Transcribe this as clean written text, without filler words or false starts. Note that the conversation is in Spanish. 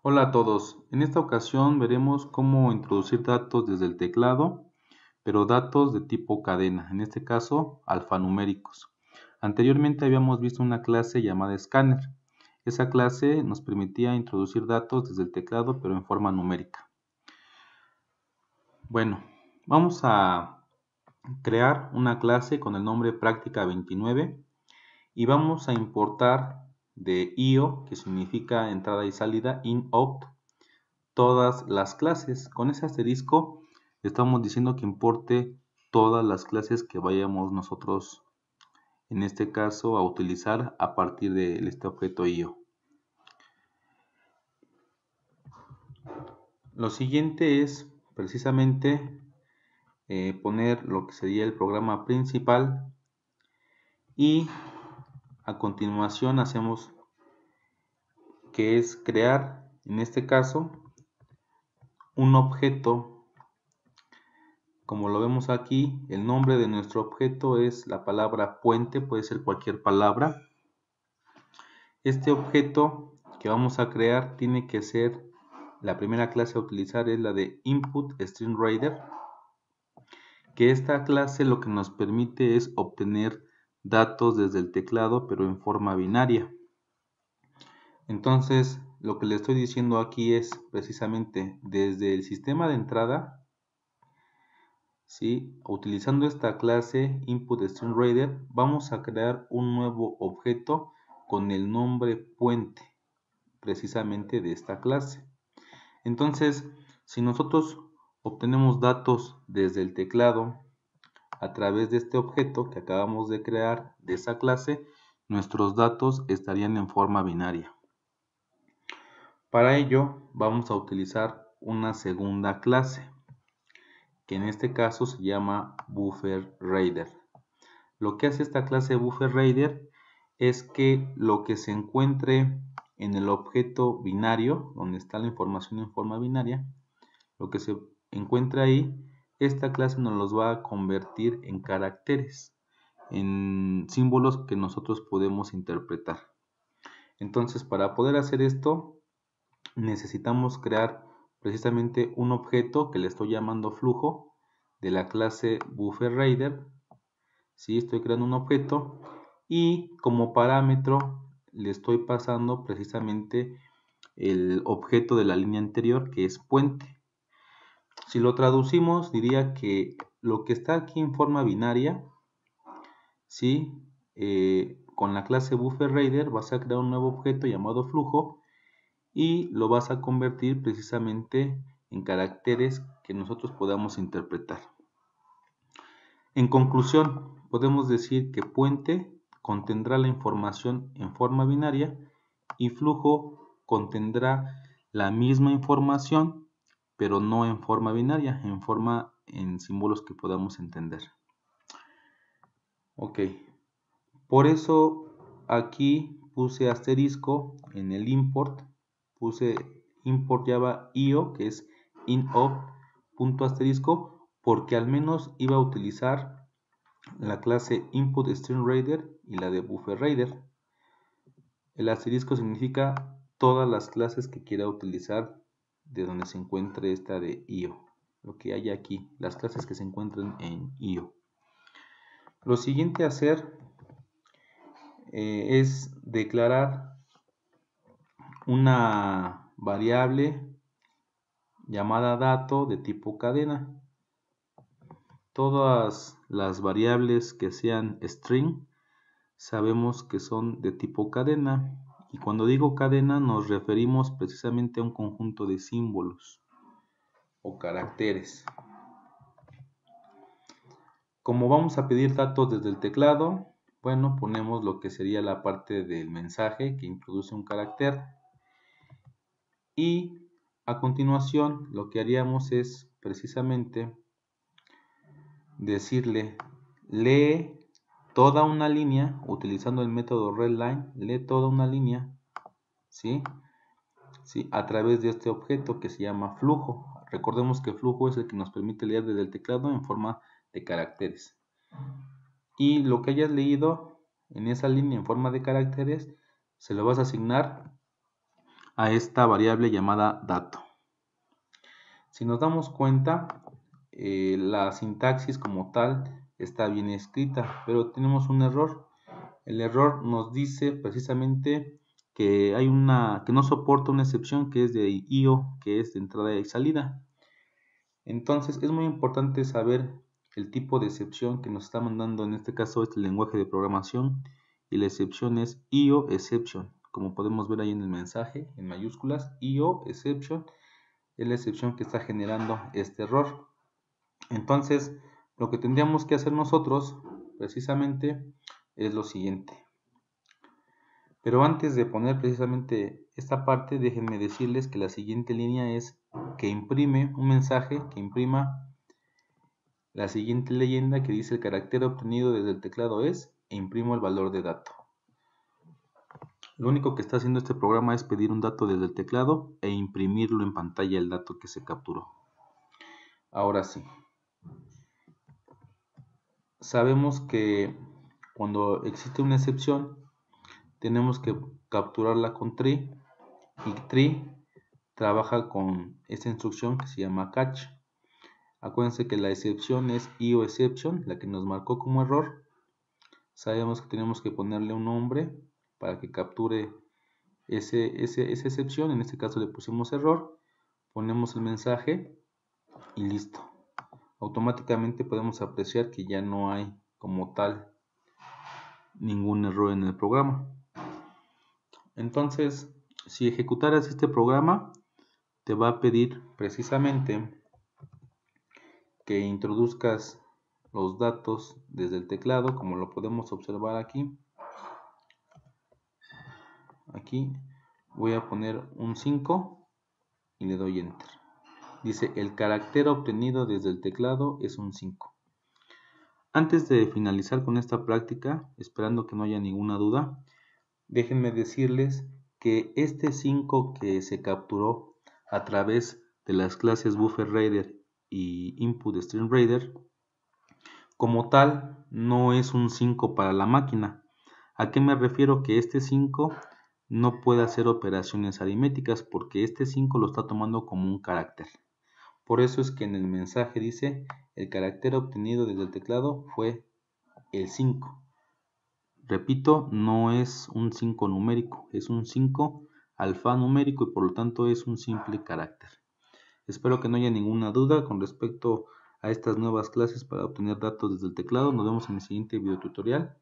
Hola a todos, en esta ocasión veremos cómo introducir datos desde el teclado, pero datos de tipo cadena, en este caso alfanuméricos. Anteriormente habíamos visto una clase llamada Scanner. Esa clase nos permitía introducir datos desde el teclado, pero en forma numérica. Bueno, vamos a crear una clase con el nombre práctica 29 y vamos a importar de IO, que significa entrada y salida, in-out, todas las clases. Con ese asterisco estamos diciendo que importe todas las clases que vayamos nosotros, en este caso, a utilizar a partir de este objeto IO. Lo siguiente es precisamente poner lo que sería el programa principal y a continuación hacemos que es crear, en este caso, un objeto. Como lo vemos aquí, el nombre de nuestro objeto es la palabra puente, puede ser cualquier palabra. Este objeto que vamos a crear tiene que ser, la primera clase a utilizar es la de input_string_reader, que esta clase lo que nos permite es obtener datos desde el teclado, pero en forma binaria. Entonces, lo que le estoy diciendo aquí es precisamente desde el sistema de entrada, ¿sí? Utilizando esta clase input_string_reader, vamos a crear un nuevo objeto con el nombre puente, precisamente de esta clase. Entonces, si nosotros obtenemos datos desde el teclado a través de este objeto que acabamos de crear de esa clase, nuestros datos estarían en forma binaria. Para ello vamos a utilizar una segunda clase, que en este caso se llama BufferReader. Lo que hace esta clase BufferReader es que lo que se encuentre en el objeto binario, donde está la información en forma binaria, lo que se encuentra ahí, esta clase nos los va a convertir en caracteres, en símbolos que nosotros podemos interpretar. Entonces, para poder hacer esto, necesitamos crear precisamente un objeto que le estoy llamando flujo de la clase BufferReader. ¿Sí? Estoy creando un objeto y como parámetro le estoy pasando precisamente el objeto de la línea anterior, que es puente. Si lo traducimos, diría que lo que está aquí en forma binaria, ¿sí? Con la clase BufferReader vas a crear un nuevo objeto llamado flujo y lo vas a convertir precisamente en caracteres que nosotros podamos interpretar. En conclusión, podemos decir que puente contendrá la información en forma binaria y flujo contendrá la misma información, pero no en forma binaria, en símbolos que podamos entender. Ok, por eso aquí puse asterisco en el import, puse import java io, que es in_out.asterisco, porque al menos iba a utilizar la clase input_string_reader y la de BufferReader. El asterisco significa todas las clases que quiera utilizar de donde se encuentre esta de io, lo que hay aquí, las clases que se encuentran en io. Lo siguiente a hacer es declarar una variable llamada dato de tipo cadena. Todas las variables que sean string sabemos que son de tipo cadena, y cuando digo cadena nos referimos precisamente a un conjunto de símbolos o caracteres. Como vamos a pedir datos desde el teclado, bueno, ponemos lo que sería la parte del mensaje que introduce un carácter, y a continuación lo que haríamos es precisamente decirle lee toda una línea utilizando el método readLine, lee toda una línea, ¿sí? ¿Sí? A través de este objeto que se llama flujo. Recordemos que flujo es el que nos permite leer desde el teclado en forma de caracteres. Y lo que hayas leído en esa línea en forma de caracteres se lo vas a asignar a esta variable llamada dato. Si nos damos cuenta, la sintaxis como tal está bien escrita, pero tenemos un error. El error nos dice precisamente que que no soporta una excepción que es de IO, que es de entrada y salida. Entonces es muy importante saber el tipo de excepción que nos está mandando, en este caso este lenguaje de programación, y la excepción es IO exception, como podemos ver ahí en el mensaje en mayúsculas. IO exception es la excepción que está generando este error. Entonces lo que tendríamos que hacer nosotros precisamente es lo siguiente. Pero antes de poner precisamente esta parte, déjenme decirles que la siguiente línea es que imprime un mensaje, que imprima la siguiente leyenda que dice: el carácter obtenido desde el teclado es, e imprimo el valor de dato. Lo único que está haciendo este programa es pedir un dato desde el teclado e imprimirlo en pantalla, el dato que se capturó. Ahora sí, sabemos que cuando existe una excepción tenemos que capturarla con tree, y tree trabaja con esta instrucción que se llama catch. Acuérdense que la excepción es IO exception, la que nos marcó como error. Sabemos que tenemos que ponerle un nombre para que capture esa excepción. En este caso le pusimos error, ponemos el mensaje y listo. Automáticamente podemos apreciar que ya no hay como tal ningún error en el programa. Entonces, si ejecutaras este programa, te va a pedir precisamente que introduzcas los datos desde el teclado, como lo podemos observar aquí. Aquí voy a poner un 5 y le doy enter. Dice: el carácter obtenido desde el teclado es un 5. Antes de finalizar con esta práctica, esperando que no haya ninguna duda, déjenme decirles que este 5 que se capturó a través de las clases BufferReader y InputStreamReader, como tal, no es un 5 para la máquina. ¿A qué me refiero? Que este 5 no puede hacer operaciones aritméticas porque este 5 lo está tomando como un carácter. Por eso es que en el mensaje dice: el carácter obtenido desde el teclado fue el 5. Repito, no es un 5 numérico, es un 5 alfanumérico y por lo tanto es un simple carácter. Espero que no haya ninguna duda con respecto a estas nuevas clases para obtener datos desde el teclado. Nos vemos en el siguiente video tutorial.